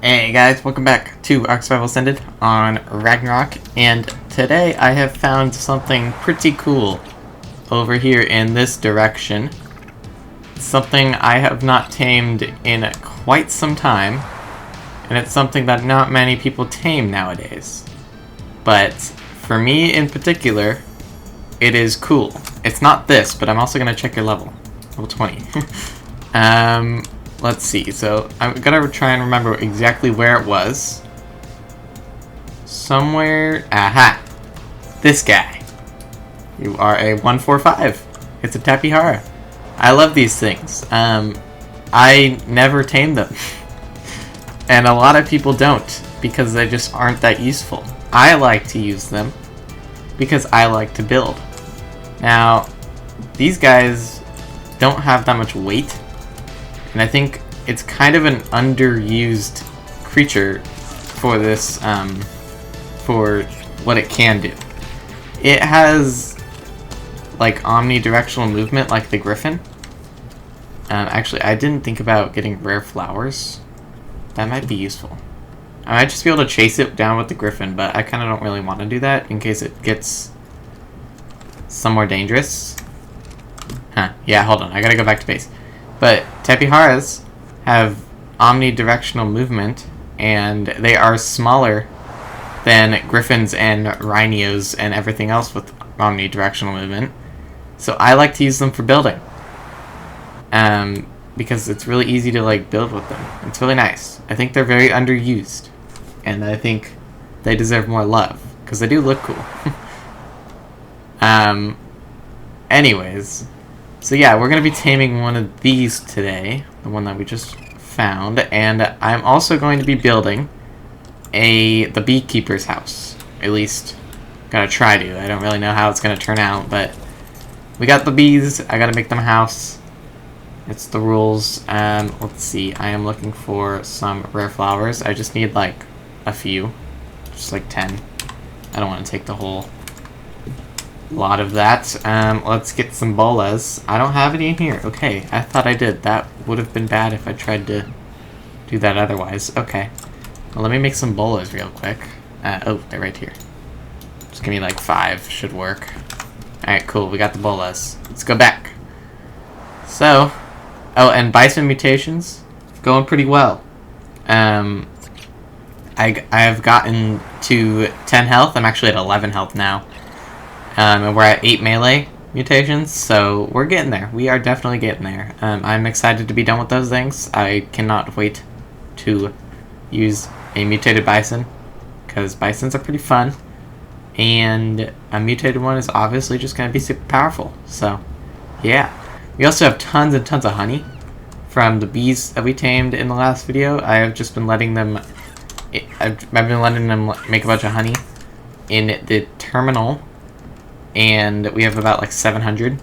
Hey guys, welcome back to ARK Survival Ascended on Ragnarok, and today I have found something pretty cool over here in this direction. Something I have not tamed in quite some time, and it's something that not many people tame nowadays. But for me in particular, it is cool. It's not this, but I'm also going to check your level. Level 20. Let's see, so I'm gonna try and remember exactly where it was. Somewhere, aha! This guy. You are a 145. It's a Tapihara. I love these things. I never tame them. And a lot of people don't, because they just aren't that useful. I like to use them, because I like to build. Now, these guys don't have that much weight. And I think it's kind of an underused creature for this, for what it can do. It has, like, omnidirectional movement like the griffin. Actually, I didn't think about getting rare flowers. That might be useful. I might just be able to chase it down with the griffin, but I kind of don't really want to do that in case it gets somewhere dangerous. Huh, yeah, hold on, I gotta go back to base. But Tapiharas have omnidirectional movement, and they are smaller than griffins and rhinos and everything else with omnidirectional movement. So I like to use them for building. Because it's really easy to like build with them. It's really nice. I think they're very underused. And I think they deserve more love. Because they do look cool. Anyways. So yeah, we're going to be taming one of these today, the one that we just found, and I'm also going to be building the beekeeper's house. At least, gonna try to. I don't really know how it's going to turn out, but we got the bees, I got to make them a house. It's the rules. Let's see, I am looking for some rare flowers. I just need like a few, just like 10. I don't want to take the whole lot of that. Let's get some bolas. I don't have any in here. Okay, I thought I did. That would have been bad if I tried to do that otherwise. Okay. Well, let me make some bolas real quick. Oh, they're right here. Just give me like 5. Should work. Alright, cool. We got the bolas. Let's go back. So, oh, and bison mutations. Going pretty well. I have gotten to 10 health. I'm actually at 11 health now. And we're at 8 melee mutations, so we're getting there. We are definitely getting there. I'm excited to be done with those things. I cannot wait to use a mutated bison, because bisons are pretty fun. And a mutated one is obviously just going to be super powerful. So, yeah. We also have tons and tons of honey from the bees that we tamed in the last video. I have just been letting them... I've been letting them make a bunch of honey in the terminal. And we have about like 700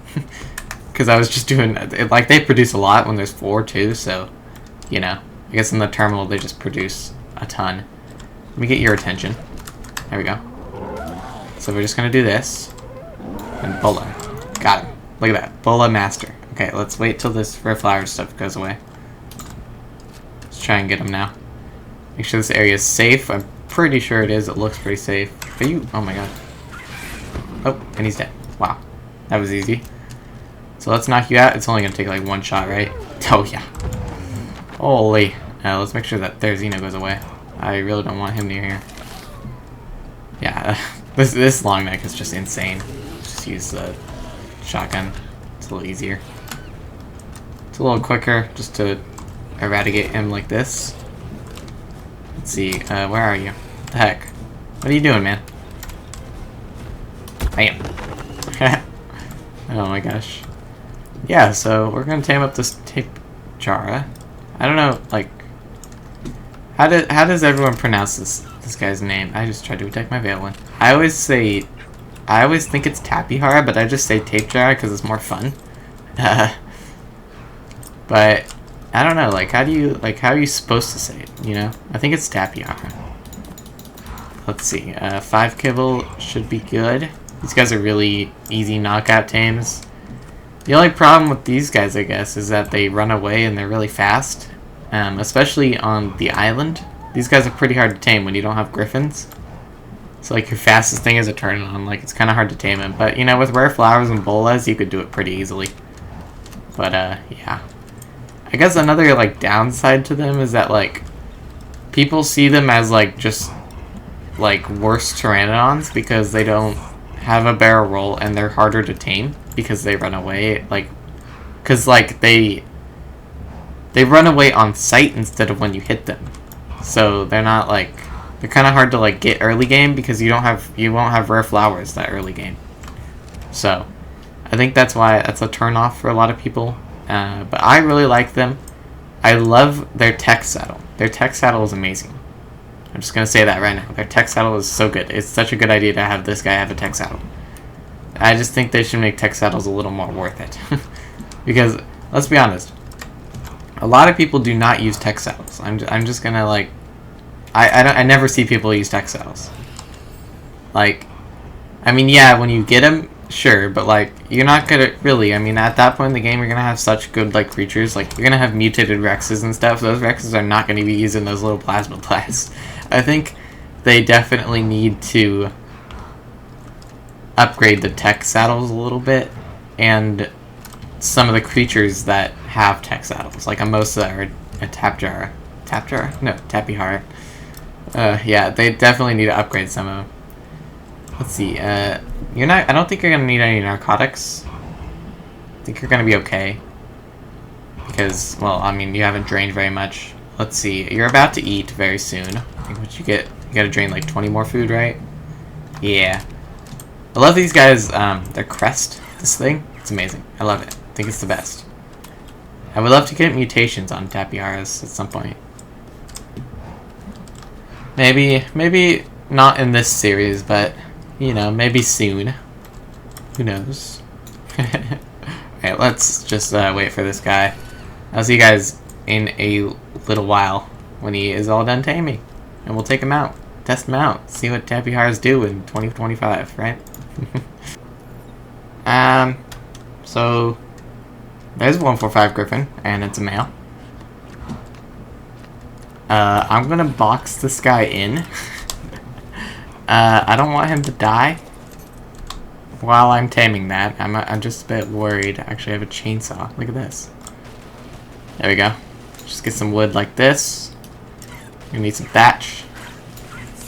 because I was just doing like they produce a lot when there's 4 too, so you know, I guess in the terminal they just produce a ton. Let me get your attention. There we go. So we're just gonna do this and Bola. Got him. Look at that. Bola master. Okay, let's wait till this rare flower stuff goes away. Let's try and get him now. Make sure this area is safe. I'm pretty sure it is. It looks pretty safe. Are you? Oh my god. Oh, and he's dead. Wow. That was easy. So let's knock you out. It's only going to take like 1 shot, right? Oh, yeah. Holy. Let's make sure that their Xeno goes away. I really don't want him near here. Yeah, this long neck is just insane. Just use the shotgun. It's a little easier. It's a little quicker just to eradicate him like this. Let's see. Where are you? What the heck? What are you doing, man? Bam. Oh my gosh. Yeah, so we're gonna tame up this Tapijara. I don't know, like, how does everyone pronounce this guy's name? I just tried to attack my Valen. I always think it's Tapihara, but I just say Tapijara because it's more fun. But I don't know, like, how are you supposed to say it? You know, I think it's Tapihara. Let's see. 5 kibble should be good. These guys are really easy knockout tames. The only problem with these guys, I guess, is that they run away and they're really fast. Especially on the island. these guys are pretty hard to tame when you don't have griffins. So like your fastest thing is a Pteranodon. Like it's kind of hard to tame him, but you know, with rare flowers and bolas, you could do it pretty easily. But yeah. I guess another like downside to them is that like people see them as like just like worse Pteranodons because they don't have a barrel roll and they're harder to tame because they run away. Like, cause like they run away on sight instead of when you hit them. So they're not like, they're kind of hard to like get early game because you won't have rare flowers that early game. So I think that's why that's a turn off for a lot of people. But I really like them. I love their tech saddle. Their tech saddle is amazing. I'm just gonna say that right now. Their tech saddle is so good. It's such a good idea to have this guy have a tech saddle. I just think they should make tech saddles a little more worth it. Because let's be honest, a lot of people do not use tech saddles. I'm just gonna like, I never see people use tech saddles. Like, I mean, yeah, when you get them, sure, but like you're not gonna really. I mean, at that point in the game, you're gonna have such good like creatures. Like you're gonna have mutated Rexes and stuff. Those Rexes are not gonna be using those little plasma blasts. I think they definitely need to upgrade the tech saddles a little bit, and some of the creatures that have tech saddles, like a Mosa or a Tapjara? No, Tapihara. Yeah, they definitely need to upgrade some of them. Let's see, I don't think you're gonna need any narcotics. I think you're gonna be okay. Because, well, I mean, you haven't drained very much. Let's see, you're about to eat very soon. I think what you gotta drain like 20 more food, right? Yeah. I love these guys, their crest, this thing, it's amazing. I love it. I think it's the best. I would love to get mutations on Tapiharas at some point. Maybe not in this series, but, you know, maybe soon. Who knows? Alright, let's just wait for this guy. I'll see you guys in a little while when he is all done taming. And we'll take him out. Test him out. See what Tapiharas do in 2025, right? So there's 145 Griffin, and it's a male. I'm gonna box this guy in. I don't want him to die while I'm taming that. I'm just a bit worried. Actually, I have a chainsaw. Look at this. There we go. Just get some wood like this. You need some thatch.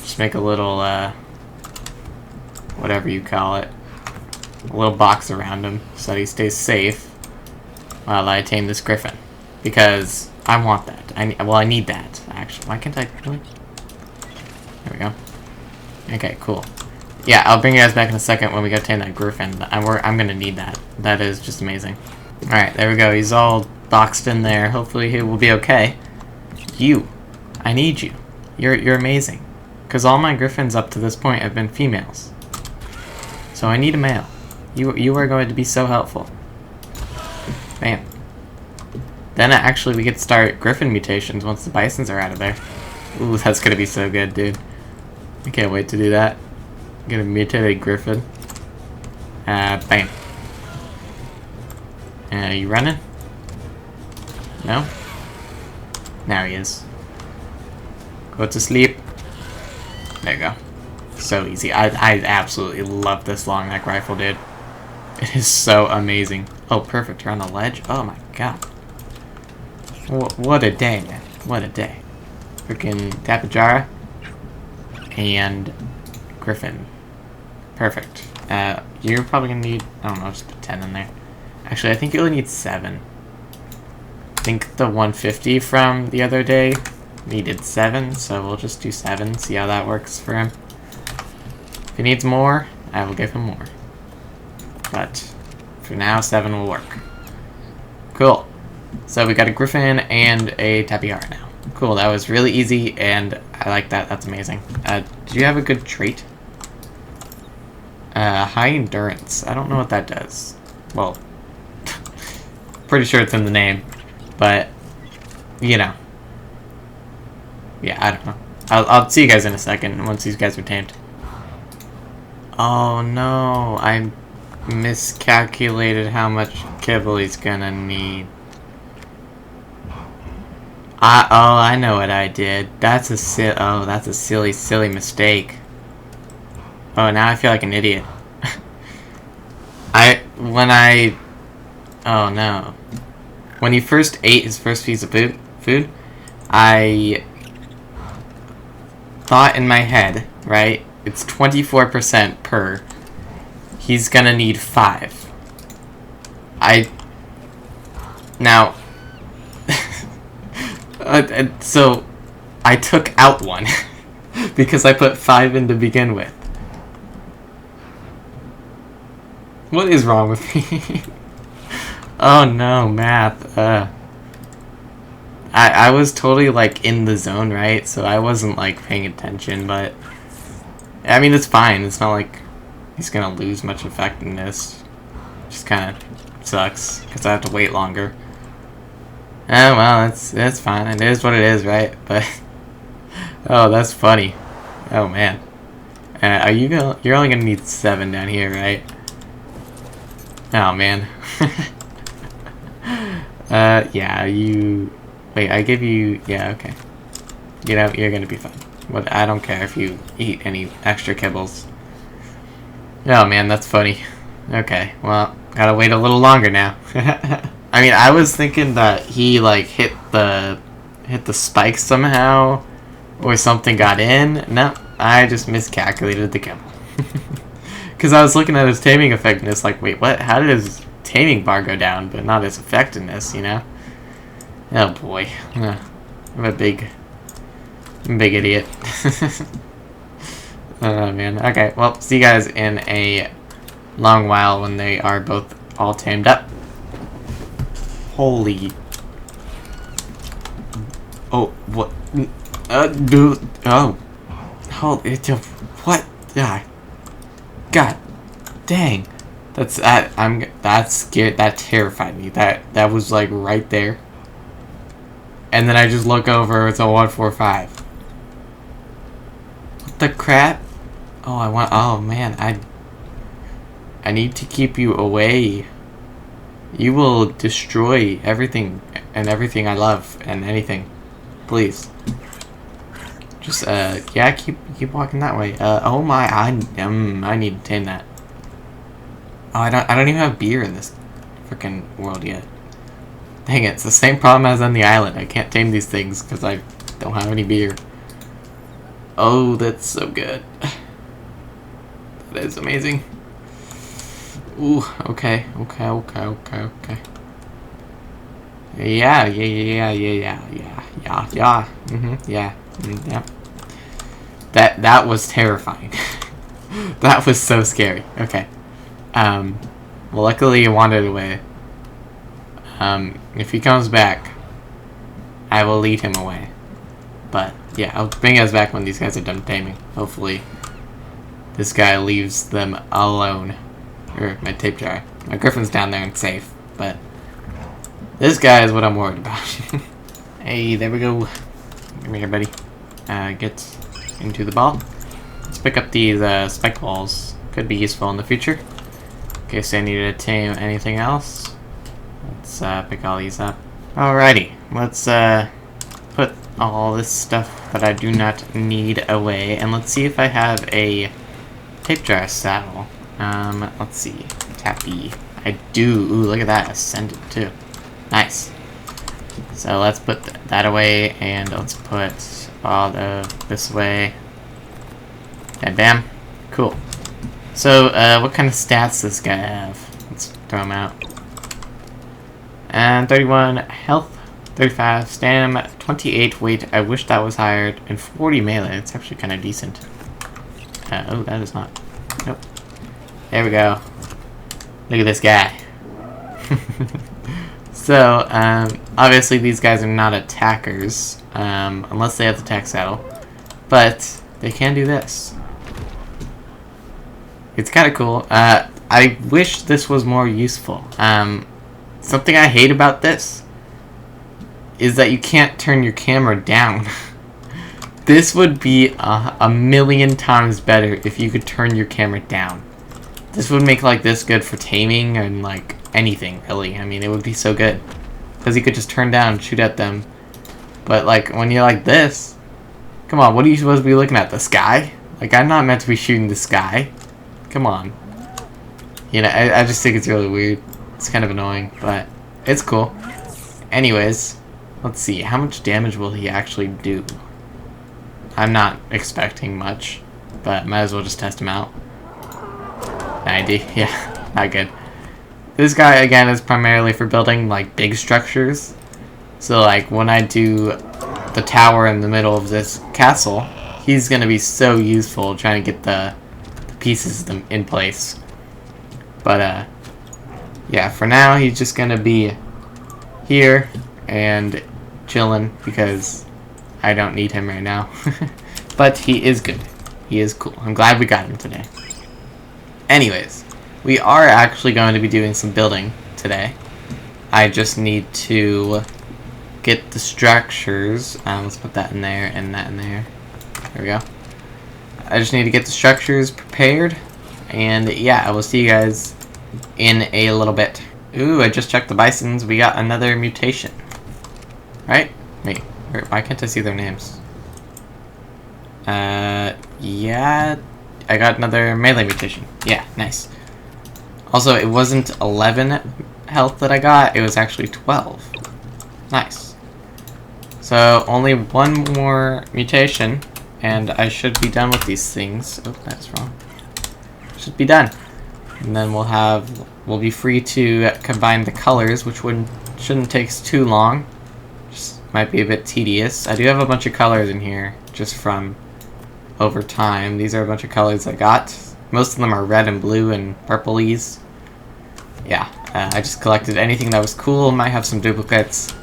Just make a little, whatever you call it, a little box around him so that he stays safe while I tame this griffin. Because I want that. I need that, actually. Why can't I do it? There we go. Okay, cool. Yeah, I'll bring you guys back in a second when we go tame that griffin. I'm gonna need that. That is just amazing. Alright, there we go. He's all boxed in there. Hopefully he will be okay. You. I need you. You're amazing. Because all my griffins up to this point have been females. So I need a male. You are going to be so helpful. Bam. Then actually we get to start griffin mutations once the bisons are out of there. Ooh, that's gonna be so good, dude. I can't wait to do that. Get a mutated griffin. Bam. You running? No? Now he is. Go to sleep. There you go. So easy. I absolutely love this long neck rifle, dude. It is so amazing. Oh, perfect. You're on the ledge? Oh my god. What a day, man. What a day. Freaking Tapijara and Griffin. Perfect. You're probably gonna need, I don't know, just put 10 in there. Actually, I think you only need 7. I think the 150 from the other day needed 7, so we'll just do 7, see how that works for him. If he needs more, I will give him more. But for now, 7 will work. Cool. So we got a Griffin and a Tapihara now. Cool, that was really easy, and I like that. That's amazing. Do you have a good trait? High endurance. I don't know what that does. Well, pretty sure it's in the name, but, you know. Yeah, I don't know. I'll see you guys in a second once these guys are tamed. Oh no, I miscalculated how much kibble he's gonna need. I know what I did. That's a silly mistake. Oh, now I feel like an idiot. Oh no. When he first ate his first piece of food, I thought in my head, right? It's 24% per. He's gonna need 5. Now, so I took out 1 because I put 5 in to begin with. What is wrong with me? Oh no, math. I was totally like in the zone, right? So I wasn't like paying attention, but I mean it's fine. It's not like he's gonna lose much effectiveness. Just kind of sucks because I have to wait longer. Oh well, that's fine. It is what it is, right? But oh, that's funny. Oh man, you're only gonna need 7 down here, right? Oh man. Yeah, you. Wait, I give you. Yeah, okay. You know, you're gonna be fine. What? I don't care if you eat any extra kibbles. Oh man, that's funny. Okay, well, gotta wait a little longer now. I mean, I was thinking that he like hit the spike somehow, or something got in. No, I just miscalculated the kibble. Because I was looking at his taming effectiveness, like, wait, what? How did his taming bar go down, but not his effectiveness? You know? Oh boy, I'm a big idiot. Oh man. Okay, well, see you guys in a long while when they are both all tamed up. Holy. Oh, what? Dude. Oh. Holy. What? Yeah. God. Dang. That's scared. That terrified me. That was like right there. And then I just look over. It's a 145. What the crap? Oh, oh man. I need to keep you away. You will destroy everything and everything I love and anything. Please. Just yeah, keep walking that way. Oh my, I need to tame that. Oh, I don't even have beer in this freaking world yet. Dang it, it's the same problem as on the island. I can't tame these things because I don't have any beer. Oh, that's so good. That is amazing. Ooh, okay. Yeah. Yeah. That was terrifying. That was so scary. Okay. Well, luckily he wandered away. If he comes back, I will lead him away. But, yeah, I'll bring us back when these guys are done taming. Hopefully, this guy leaves them alone. Or my tape jar. My griffin's down there and safe, but this guy is what I'm worried about. Hey, there we go. Come here, buddy. Get into the ball. Let's pick up these spike balls. Could be useful in the future. In case I need to tame anything else. Let's pick all these up. Alrighty, let's put all this stuff that I do not need away, and let's see if I have a tape jar saddle. Let's see. Tappy. I do. Ooh, look at that. Ascended, too. Nice. So let's put that away, and let's put all this way. And bam. Cool. So, what kind of stats does this guy have? Let's throw him out. And 31 health, 35 stam, 28 weight. I wish that was higher, and 40 melee. It's actually kind of decent. Oh, that is not. Nope. There we go. Look at this guy. So, obviously these guys are not attackers, unless they have the attack saddle. But they can do this. It's kind of cool. I wish this was more useful. Something I hate about this is that you can't turn your camera down. This would be a million times better if you could turn your camera down. This would make like this good for taming and like anything really. I mean, it would be so good because you could just turn down and shoot at them But like when you're like this, come on, what are you supposed to be looking at? The sky? Like I'm not meant to be shooting the sky. Come on. You know, I just think it's really weird. It's kind of annoying, but it's cool. Anyways, let's see. How much damage will he actually do? I'm not expecting much, but might as well just test him out. 90. Yeah, not good. This guy, again, is primarily for building, like, big structures. So, like, when I do the tower in the middle of this castle, he's going to be so useful trying to get the pieces in place. But, yeah, for now, he's just going to be here and chilling because I don't need him right now. But he is good. He is cool. I'm glad we got him today. Anyways, we are actually going to be doing some building today. I just need to get the structures. Let's put that in there and that in there. There we go. I just need to get the structures prepared. And yeah, I will see you guys in a little bit. Ooh, I just checked the bisons. We got another mutation. Right? Wait, why can't I see their names? Yeah, I got another melee mutation. Yeah, nice. Also, it wasn't 11 health that I got, it was actually 12. Nice. So, only one more mutation, and I should be done with these things. Oh, that's wrong. Should be done. And then we'll be free to combine the colors, which shouldn't take too long. Just might be a bit tedious. I do have a bunch of colors in here, just from over time. These are a bunch of colors I got. Most of them are red and blue and purplies. Yeah, I just collected anything that was cool. Might have some duplicates.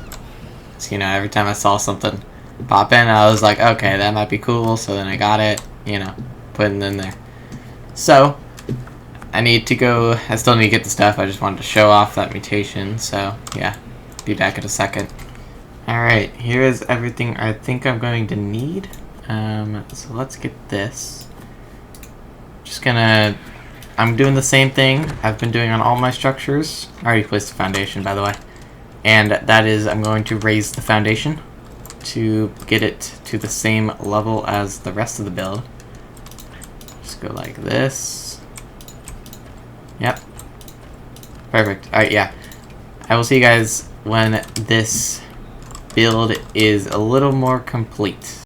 So, you know, every time I saw something pop in, I was like, okay, that might be cool. So then I got it, you know, put it in there. So, I still need to get the stuff. I just wanted to show off that mutation. So, yeah, be back in a second. Alright, here is everything I think I'm going to need. So let's get this. I'm doing the same thing I've been doing on all my structures. I already placed the foundation, by the way. And that is, I'm going to raise the foundation to get it to the same level as the rest of the build. Just go like this. Yep. Perfect. Alright, yeah. I will see you guys when this build is a little more complete.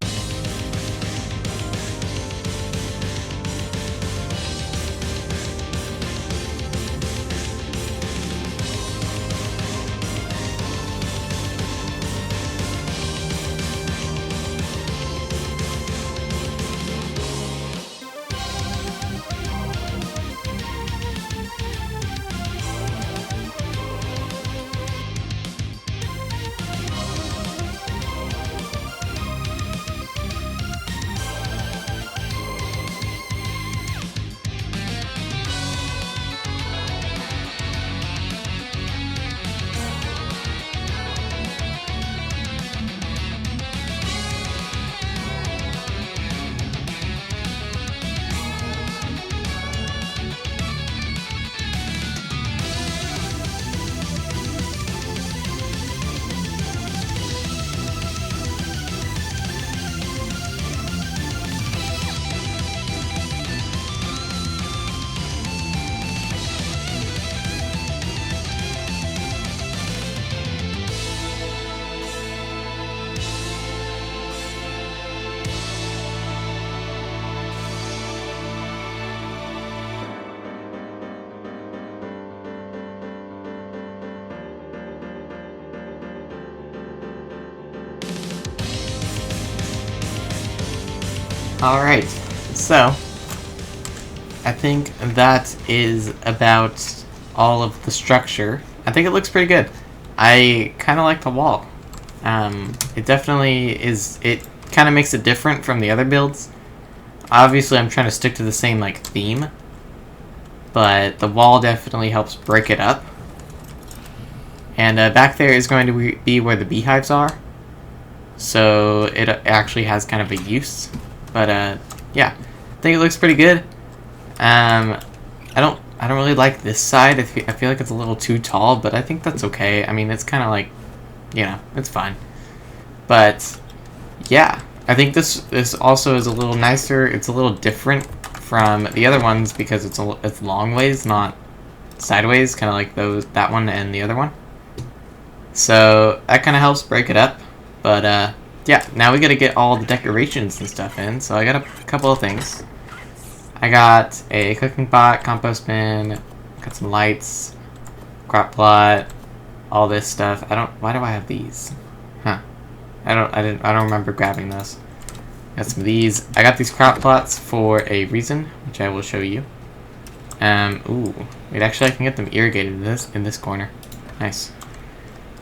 Alright, so I think that is about all of the structure. I think it looks pretty good. I kind of like the wall. It definitely is, it kind of makes it different from the other builds. Obviously I'm trying to stick to the same like theme, but the wall definitely helps break it up. And back there is going to be where the beehives are, so it actually has kind of a use. But yeah, I think it looks pretty good. I don't really like this side. I feel like it's a little too tall, but I think that's okay. I mean, it's kind of like, you know, it's fine. But yeah, I think this also is a little nicer. It's a little different from the other ones because it's long ways, not sideways, kind of like that one and the other one. So that kind of helps break it up. But yeah, now we got to get all the decorations and stuff in. So I got a couple of things. I got a cooking pot, compost bin, got some lights, crop plot, all this stuff. Why do I have these? Huh. I don't remember grabbing those. Got some of these. I got these crop plots for a reason, which I will show you. Ooh. Wait, actually I can get them irrigated in this corner. Nice.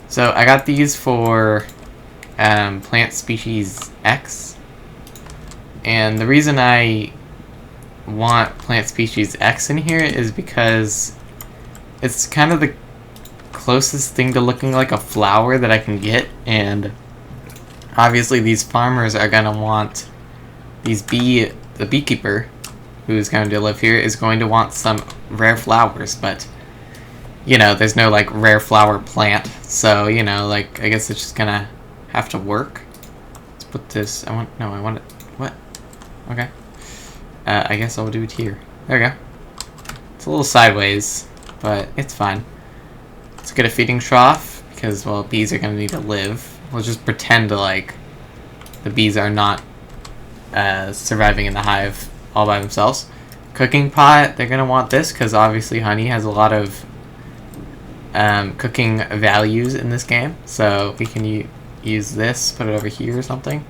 So I got these for plant species X. And the reason I want plant species X in here is because it's kind of the closest thing to looking like a flower that I can get, and obviously these farmers are gonna want the beekeeper who's going to live here is going to want some rare flowers, but you know, there's no like rare flower plant, so you know, like I guess it's just gonna have to work. Let's put this, I want it, what? Okay. I guess I'll do it here. There we go. It's a little sideways, but it's fine. Let's get a feeding trough, because, well, bees are going to need to live. We'll just pretend to, like, the bees are not surviving in the hive all by themselves. Cooking pot, they're going to want this, because obviously honey has a lot of cooking values in this game. So we can use this, put it over here or something.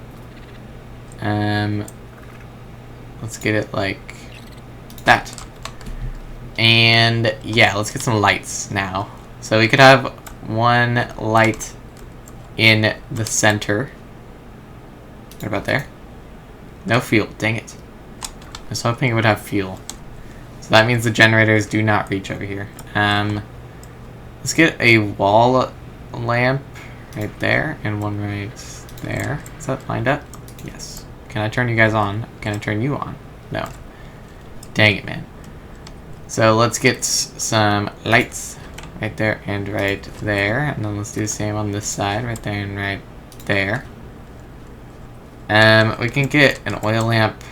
Let's get it like that. And yeah, let's get some lights now. So we could have one light in the center. What about there? No fuel, dang it. I was hoping it would have fuel. So that means the generators do not reach over here. Let's get a wall lamp right there and one right there. Is that lined up? Yes. Can I turn you guys on? Can I turn you on? No. Dang it, man. So let's get some lights right there and right there. And then let's do the same on this side, right there and right there. We can get an oil lamp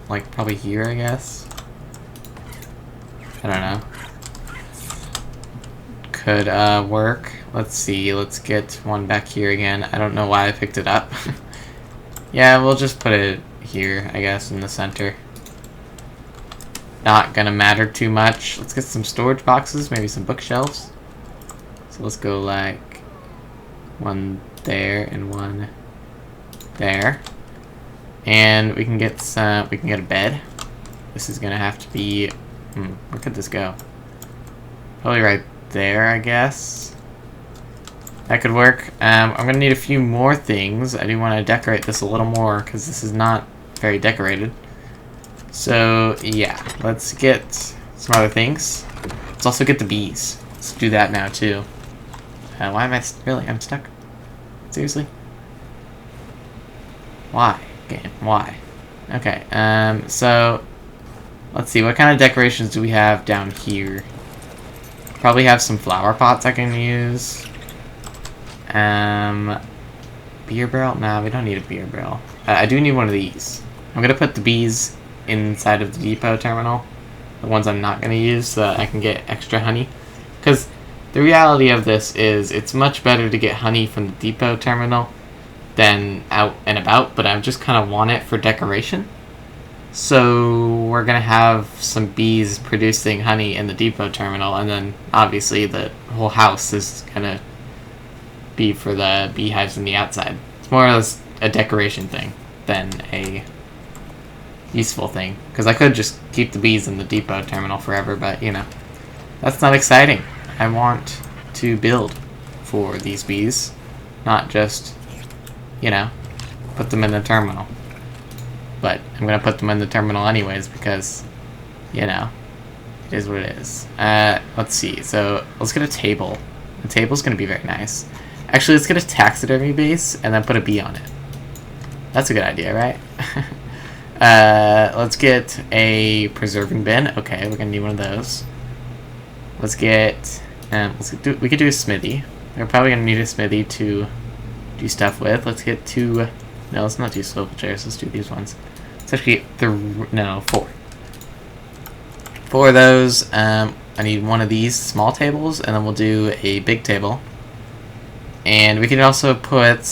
like probably here, I guess. I don't know. Could work. Let's see. Let's get one back here again. I don't know why I picked it up. Yeah, we'll just put it here, I guess, in the center. Not gonna matter too much. Let's get some storage boxes, maybe some bookshelves. So let's go like one there and one there. And we can get a bed. This is gonna have to be, where could this go? Probably right there, I guess. That could work. I'm gonna need a few more things. I do want to decorate this a little more because this is not very decorated. So yeah, let's get some other things. Let's also get the bees. Let's do that now too. Why am I I'm stuck? Seriously? Why? Game? Why? Okay. So let's see. What kind of decorations do we have down here? Probably have some flower pots I can use. Beer barrel? Nah, we don't need a beer barrel. I do need one of these. I'm gonna put the bees inside of the depot terminal. The ones I'm not gonna use so that I can get extra honey. Because the reality of this is it's much better to get honey from the depot terminal than out and about, but I just kind of want it for decoration. So we're gonna have some bees producing honey in the depot terminal, and then obviously the whole house is gonna be for the beehives on the outside. It's more or less a decoration thing than a useful thing. Because I could just keep the bees in the depot terminal forever, but you know, that's not exciting. I want to build for these bees, not just, you know, put them in the terminal. But I'm gonna put them in the terminal anyways because, you know, it is what it is. Let's see. So let's get a table. The table's gonna be very nice. Actually, let's get a taxidermy base and then put a bee on it. That's a good idea, right? Let's get a preserving bin. Okay, we're gonna need one of those. Let's get, we could do a smithy. We're probably gonna need a smithy to do stuff with. Let's get 2. No, let's not do swivel chairs. Let's do these ones. Let's actually get 4. 4 of those. I need one of these small tables, and then we'll do a big table. And we can also put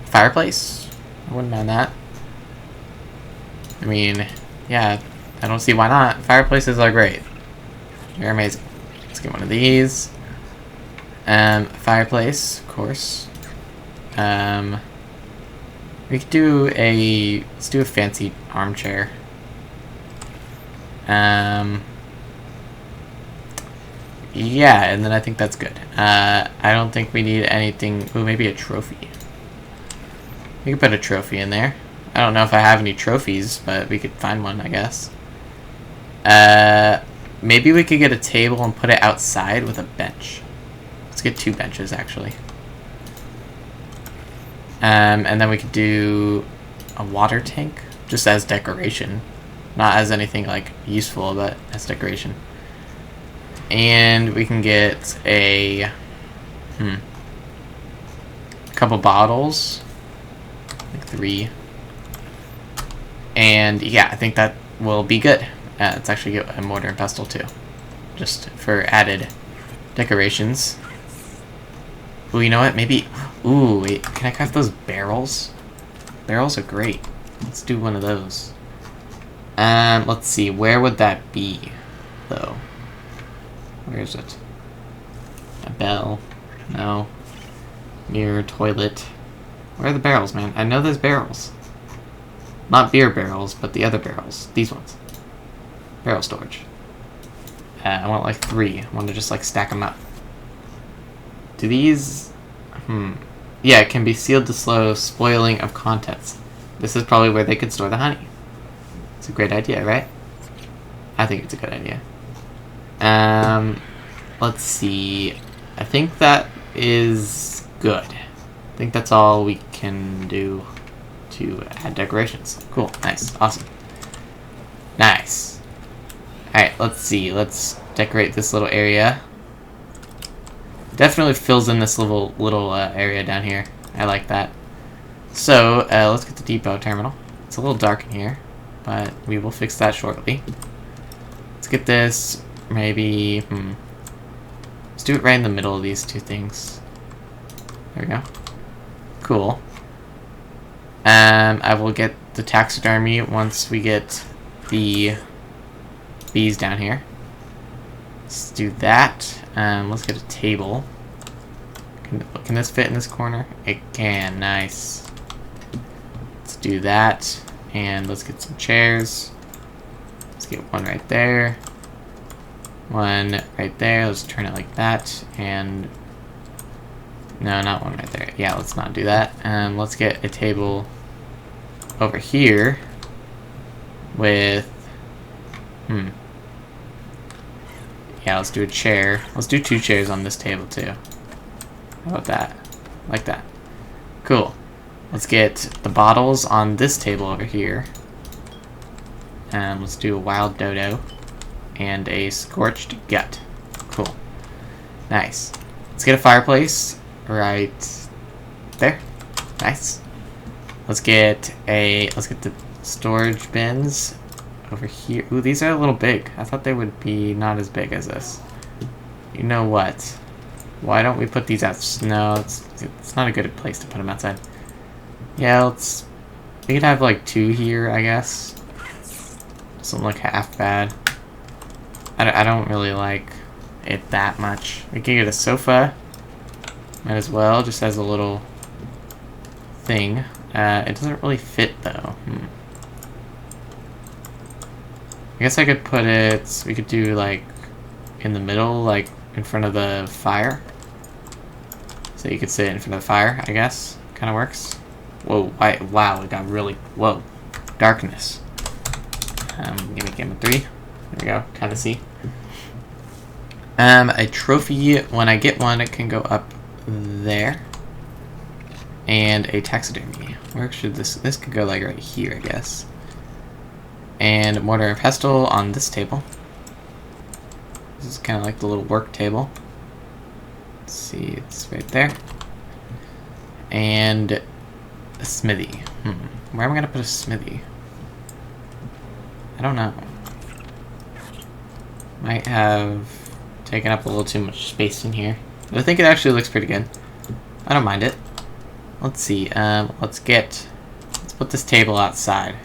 fireplace. I wouldn't mind that. I mean, yeah, I don't see why not. Fireplaces are great. They're amazing. Let's get one of these. Fireplace, of course. We could do let's do a fancy armchair. Yeah, and then I think that's good. I don't think we need anything. Ooh, maybe a trophy. We could put a trophy in there. I don't know if I have any trophies, but we could find one, I guess. Maybe we could get a table and put it outside with a bench. Let's get 2 benches, actually. And then we could do a water tank, just as decoration. Not as anything, like, useful, but as decoration. And we can get a couple bottles. Like 3. And yeah, I think that will be good. Let's actually get a mortar and pestle too, just for added decorations. Ooh, you know what? Maybe. Ooh, wait. Can I craft those barrels? Barrels are great. Let's do one of those. Let's see. Where would that be, though? Where is it? A bell. No. Mirror, toilet. Where are the barrels, man? I know there's barrels. Not beer barrels, but the other barrels. These ones. Barrel storage. I want like 3. I want to just like stack them up. Do these... Yeah, it can be sealed to slow spoiling of contents. This is probably where they could store the honey. It's a great idea, right? I think it's a good idea. Let's see. I think that is good. I think that's all we can do to add decorations. Cool. Nice. Awesome. Nice. Alright, let's see. Let's decorate this little area. Definitely fills in this little area down here. I like that. So, let's get the depot terminal. It's a little dark in here, but we will fix that shortly. Let's get this, maybe, let's do it right in the middle of these 2 things. There we go. Cool. I will get the taxidermy once we get the bees down here. Let's do that. Let's get a table. Can this fit in this corner? It can. Nice. Let's do that. And let's get some chairs. Let's get one right there. One right there. Let's turn it like that. And no, not one right there. Yeah, let's not do that. Let's get a table over here with yeah, let's do a chair. Let's do 2 chairs on this table too. How about that? Like that. Cool. Let's get the bottles on this table over here. And let's do a wild dodo and a scorched gut. Cool. Nice. Let's get a fireplace right there. Nice. Let's get the storage bins over here. Ooh, these are a little big. I thought they would be not as big as this. You know what? Why don't we put these out? No, it's not a good place to put them outside. Yeah, we could have like 2 here, I guess. Doesn't look half bad. I don't really like it that much. We could get a sofa. Might as well, just as a little thing. It doesn't really fit though. I guess I could put it, we could do like in the middle, like in front of the fire. So you could sit in front of the fire, I guess. Kind of works. Whoa, wow, it got really, whoa. Darkness. Give me game of 3. There we go, kind of see. A trophy, when I get one, it can go up there. And a taxidermy. Where should this could go like right here, I guess. And mortar and pestle on this table. This is kind of like the little work table. Let's see, it's right there. And a smithy. Where am I gonna put a smithy? I don't know. Might have taken up a little too much space in here. But I think it actually looks pretty good. I don't mind it. Let's see. Let's put this table outside.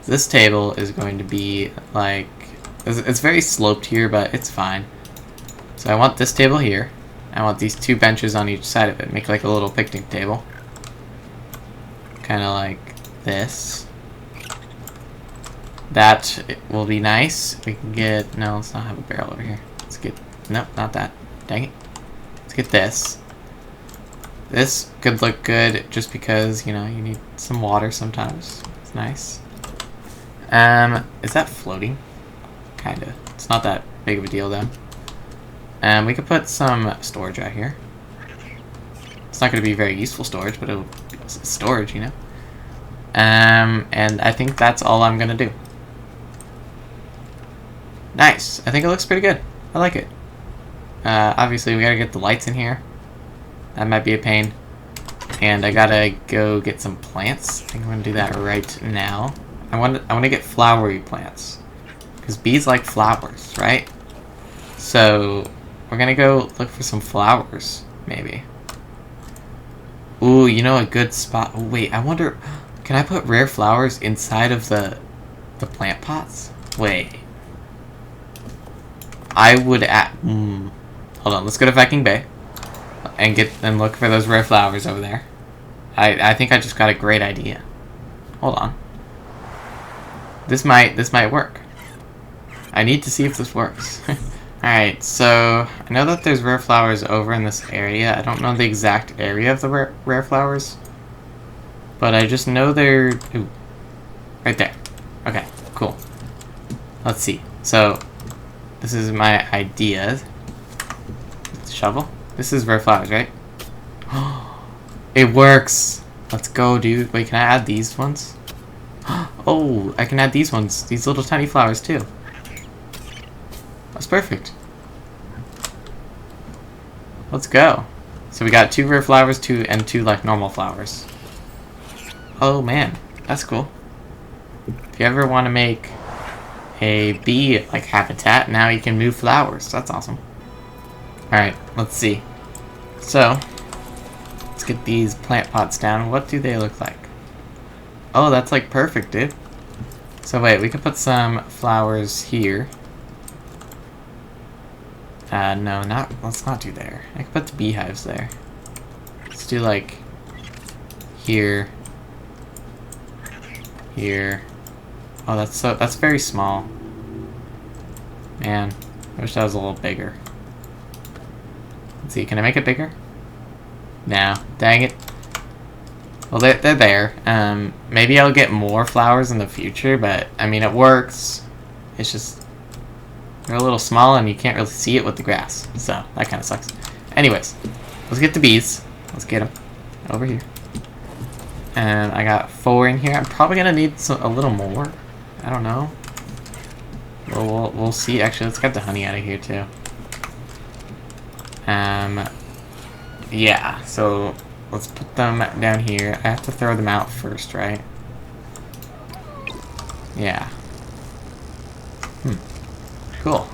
This table is going to be like, it's very sloped here, but it's fine. So I want this table here. I want these 2 benches on each side of it. Make like a little picnic table. Kind of like this. That will be nice. We can get, no, let's not have a barrel over here. Let's get, nope, not that. Dang it. Let's get this. This could look good just because, you know, you need some water sometimes. It's nice. Is that floating? Kinda. It's not that big of a deal though. We could put some storage out here. It's not going to be very useful storage, but it'll be storage, you know. And I think that's all I'm going to do. Nice. I think it looks pretty good. I like it. Obviously, we got to get the lights in here. That might be a pain. And I got to go get some plants. I think I'm going to do that right now. I want to get flowery plants. Because bees like flowers, right? So, we're going to go look for some flowers, maybe. Ooh, you know a good spot. Oh, wait, I wonder... Can I put rare flowers inside of the plant pots? Wait. I would hold on, let's go to Viking Bay. And look for those rare flowers over there. I think I just got a great idea. Hold on. This might work. I need to see if this works. Alright, so I know that there's rare flowers over in this area. I don't know the exact area of the rare flowers. But I just know they're... Ooh, right there. Okay, cool. Let's see. So, this is my idea. Shovel. This is rare flowers, right? It works! Let's go, dude. Wait, can I add these ones? Oh, I can add these ones. These little tiny flowers, too. That's perfect. Let's go. So we got 2 rare flowers, 2 like normal flowers. Oh man, that's cool. If you ever want to make a bee like habitat, now you can move flowers. That's awesome. Alright, let's see. So, let's get these plant pots down. What do they look like? Oh, that's like perfect, dude. So wait, we could put some flowers here. No, let's not do there. I could put the beehives there. Let's do like here. Here. Oh, that's very small. Man, I wish that was a little bigger. Let's see, can I make it bigger? No, dang it. Well, they're there. Maybe I'll get more flowers in the future, but I mean, it works. It's just they're a little small and you can't really see it with the grass, so that kind of sucks. Anyways, let's get the bees. Let's get them over here. And I got 4 in here. I'm probably gonna need a little more. I don't know. We'll see. Actually, let's get the honey out of here too. Yeah. So let's put them down here. I have to throw them out first, right? Yeah. Cool.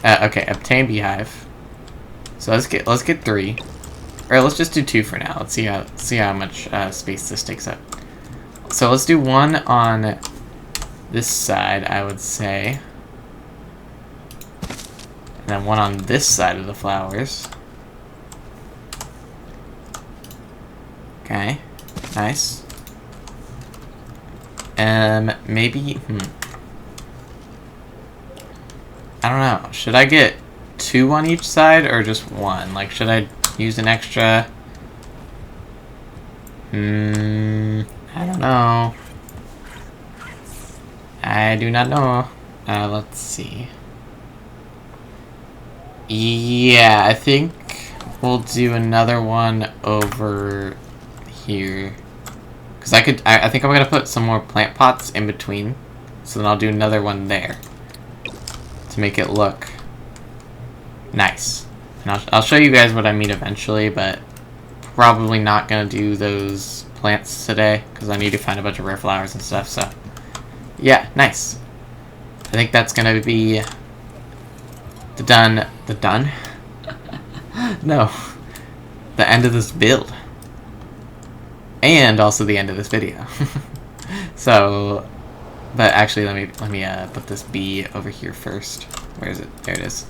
Okay. Obtain beehive. So let's get 3. Or let's just do 2 for now. Let's see how much space this takes up. So let's do 1 on this side, I would say. And then 1 on this side of the flowers. Okay. Nice. Maybe I don't know. Should I get 2 on each side or just 1? Like, should I use an extra? I don't know. I do not know. Let's see. Yeah, I think we'll do another one over here. Because I think I'm going to put some more plant pots in between. So then I'll do another one there. To make it look nice. And I'll show you guys what I mean eventually, but probably not going to do those plants today because I need to find a bunch of rare flowers and stuff. So, yeah, nice. I think that's going to be the done? No. The end of this build. And also the end of this video. So, but actually let me put this bee over here first. Where is it? There it is.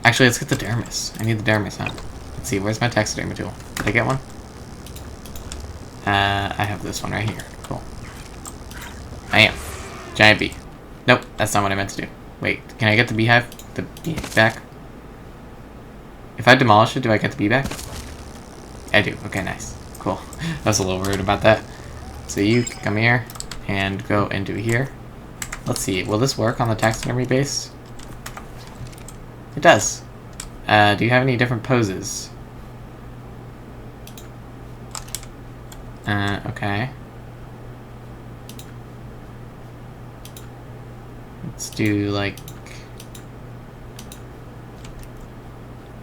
Actually, let's get the dermis. I need the dermis, huh? Let's see, where's my taxidermy tool? Did I get one? I have this one right here. Cool. I am. Giant bee. Nope, that's not what I meant to do. Wait, can I get the beehive? The bee back? If I demolish it, do I get the bee back? I do. Okay, nice. Cool. I was a little worried about that. So you come here and go into here. Let's see, will this work on the taxidermy base? It does. Do you have any different poses? Okay. Let's do, like...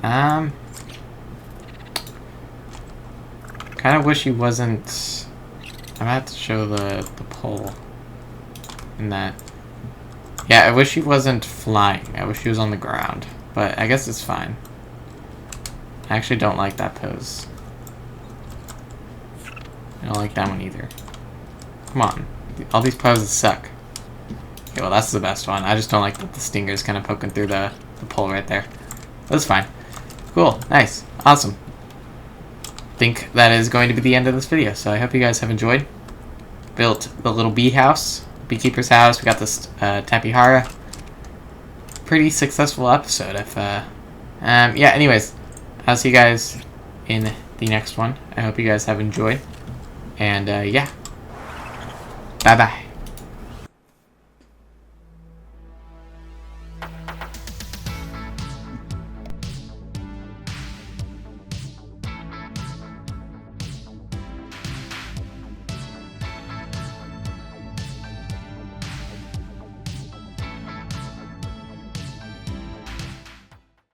kind of wish he wasn't... I'm gonna have to show the pole in that. Yeah, I wish he wasn't flying. I wish he was on the ground. But I guess it's fine. I actually don't like that pose. I don't like that one either. Come on. All these poses suck. Okay, well, that's the best one. I just don't like that the stinger's kind of poking through the pole right there. That's fine. Cool. Nice. Awesome. Think that is going to be the end of this video. So I hope you guys have enjoyed. Built the little bee house. Beekeeper's house. We got this Tapihara. Pretty successful episode. If yeah, anyways, I'll see you guys in the next one. I hope you guys have enjoyed. And yeah. Bye-bye.